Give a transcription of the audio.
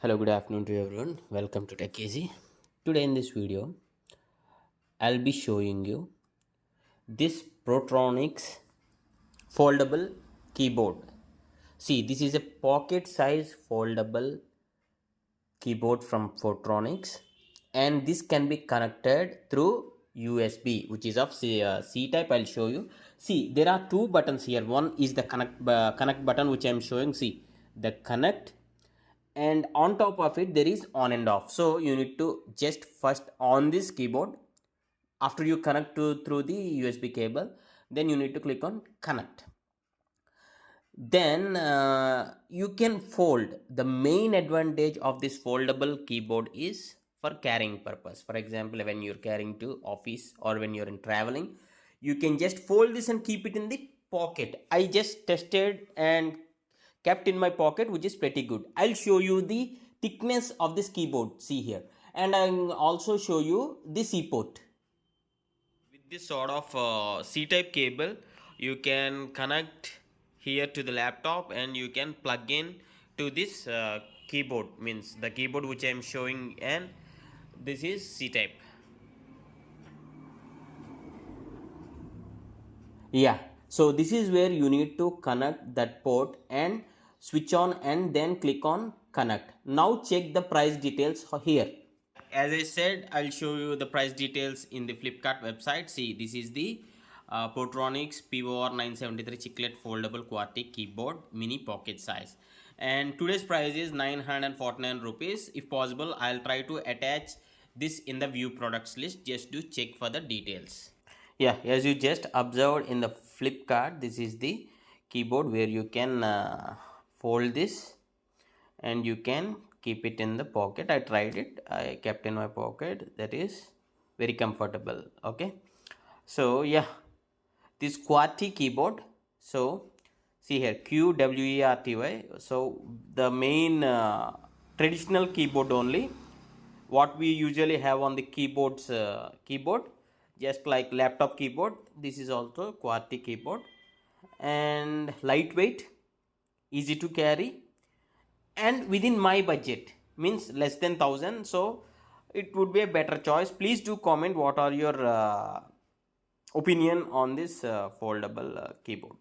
Hello, good afternoon to everyone. Welcome to Tech Easy. Today in this video, I'll be showing you this Portronics foldable keyboard. See, this is a pocket size foldable keyboard from Portronics, and this can be connected through USB, which is of C type. I'll show you. See, there are two buttons here. One is the connect button, which I'm showing. See, the connect, and on top of it there is on and off. So you need to just first on this keyboard. After you connect to through the USB cable, then you need to click on connect. Then you can fold. The main advantage of this foldable keyboard is for carrying purpose. For example, when you're carrying to office or when you're in traveling, you can just fold this and keep it in the pocket. I just tested and kept in my pocket, which is pretty good. I'll show you the thickness of this keyboard. See here, and I'll also show you the C port. With this sort of C-type cable, you can connect here to the laptop and you can plug in to this keyboard, means the keyboard which I am showing, and this is C-type. Yeah, so this is where you need to connect that port and switch on and then click on connect. Now check the price details here. As I said, I'll show you the price details in the Flipkart website. See, this is the Portronics POR 973 Chicklet Foldable QWERTY keyboard, mini pocket size, and today's price is 949 rupees. If possible, I'll try to attach this in the view products list just to check for the details. Yeah, as you just observed in the Flipkart, this is the keyboard where you can fold this and you can keep it in the pocket. I tried it, I kept in my pocket. That is very comfortable. Okay, so yeah, this QWERTY keyboard. So see here, QWERTY. So the main traditional keyboard only, what we usually have on the keyboard, just like laptop keyboard. This is also QWERTY keyboard, and lightweight, easy to carry, and within my budget, means less than 1000. So it would be a better choice. Please do comment what are your opinion on this foldable keyboard.